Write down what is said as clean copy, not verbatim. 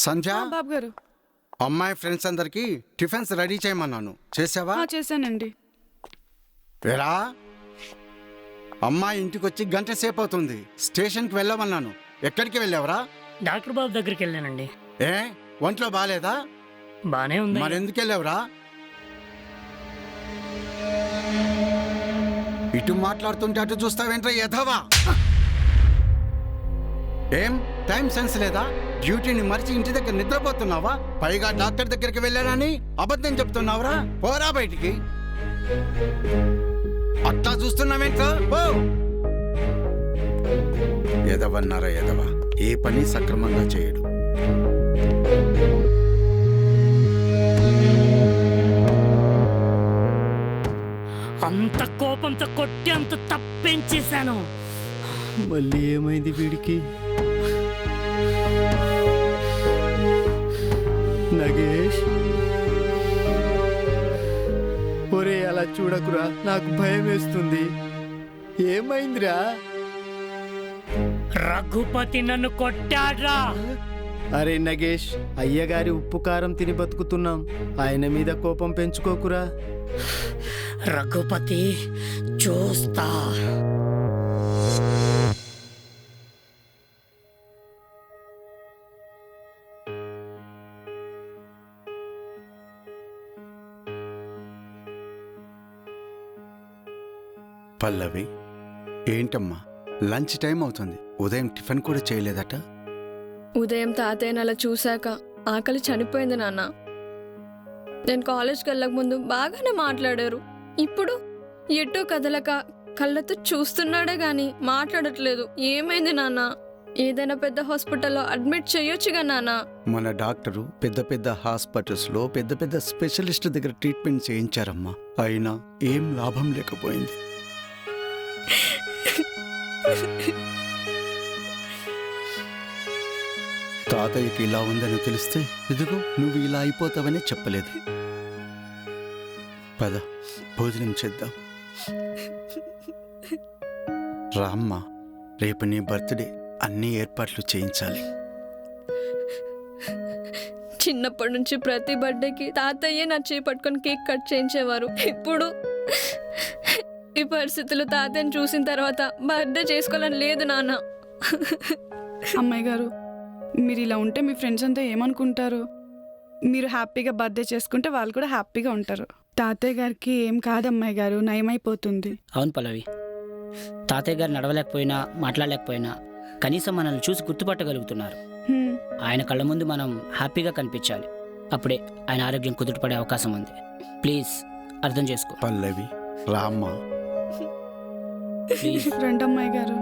సంధ్య బాబు గారు, అమ్మాయి ఫ్రెండ్స్ అందరికి టిఫిన్స్ రెడీ చేయమన్నాను, చేసావా? చేశానండి. వేరా అమ్మాయి ఇంటికి వచ్చి గంట సేపు అవుతుంది. స్టేషన్కి వెళ్ళమన్నాను, ఎక్కడికి వెళ్ళావరా? డాక్టర్ బాబు దగ్గరికి వెళ్ళానండి. ఏ ఒంట్లో బాగాలేదా? బానే ఉంది. మరెందుకు వెళ్ళావురా? ఇటు మాట్లాడుతుంటే అటు చూస్తావేంట్రా ఎధవా? ఏం టైం సెన్స్ లేదా? డ్యూటీని మరిచి ఇంటి దగ్గర నిద్రపోతున్నావా? పైగా డాక్టర్ దగ్గరికి వెళ్ళానని అబద్ధం చెప్తున్నావురా? పోరా బయటికి. అట్లా చూస్తున్నావేంట్రా? పో. ఎదవన్నారా ఎదవ, ఏ పని సక్రమంగా చేయడు. అంత కోపంతో కొట్టి అంత తప్పేం చేశాను. మళ్ళీ ఏమైంది వీడికి? నగేష్, ఒరే అలా చూడకురా, నాకు భయం వేస్తుంది. ఏమైందిరా? రఘుపతి నన్ను కొట్టాడ్రా. అరే నగేష్, అయ్యగారి ఉప్పు కారం తిని బతుకుతున్నాం, ఆయన మీద కోపం పెంచుకోకురా. రఘుపతి చూస్తా. పల్లవి, ఏంటమ్మా లంచ్ టైం అవుతుంది, ఉదయం టిఫిన్ కూడా చేయలేదట? ఉదయం తాతయ్యని అలా చూశాక ఆకలి చనిపోయింది నాన్న. నేను కాలేజ్కి వెళ్ళక ముందు బాగానే మాట్లాడారు. ఇప్పుడు ఎటూ కదలక కళ్ళతో చూస్తున్నాడే గాని మాట్లాడట్లేదు. ఏమైంది నాన్న? ఏదైనా పెద్ద హాస్పిటల్లో అడ్మిట్ చేయొచ్చుగా నాన్న. మన డాక్టరు పెద్ద పెద్ద హాస్పిటల్స్లో పెద్ద పెద్ద స్పెషలిస్ట్ దగ్గర ట్రీట్మెంట్ చేయించారమ్మా, అయినా ఏం లాభం లేకపోయింది. తాతయ్యకి ఇలా ఉందని తెలిస్తే ఇదిగో నువ్వు ఇలా అయిపోతావని చెప్పలేదు. పద భోజనం చేద్దాం. రామ్మా, రేపు నీ బర్త్డే, అన్ని ఏర్పాట్లు చేయించాలి. చిన్నప్పటి నుంచి ప్రతి బర్త్డేకి తాతయ్యే నా చేయి పట్టుకొని కేక్ కట్ చేయించేవారు. ఇప్పుడు ఈ పరిస్థితుల్లో తాతయ్యని చూసిన తర్వాత బర్త్డే చేసుకోవాలని లేదు నాన్న. అమ్మాయి గారు, మీరు ఇలా ఉంటే మీ ఫ్రెండ్స్ అంతా ఏమనుకుంటారు? మీరు హ్యాపీగా బర్త్డే చేసుకుంటే వాళ్ళు కూడా హ్యాపీగా ఉంటారు. తాతయ్య గారికి ఏం కాదు అమ్మాయి గారు, నయమైపోతుంది. అవును పల్లవి, తాతయ్య గారు నడవలేకపోయినా మాట్లాడలేకపోయినా కనీసం మనల్ని చూసి గుర్తుపట్టగలుగుతున్నారు. ఆయన కళ్ళ ముందు మనం హ్యాపీగా కనిపించాలి, అప్పుడే ఆయన ఆరోగ్యం కుదుటపడే అవకాశం ఉంది. ప్లీజ్ అర్థం చేసుకో. పల్లవి, రామ్మా. ప్లీజ్ రండి అమ్మాయి గారు.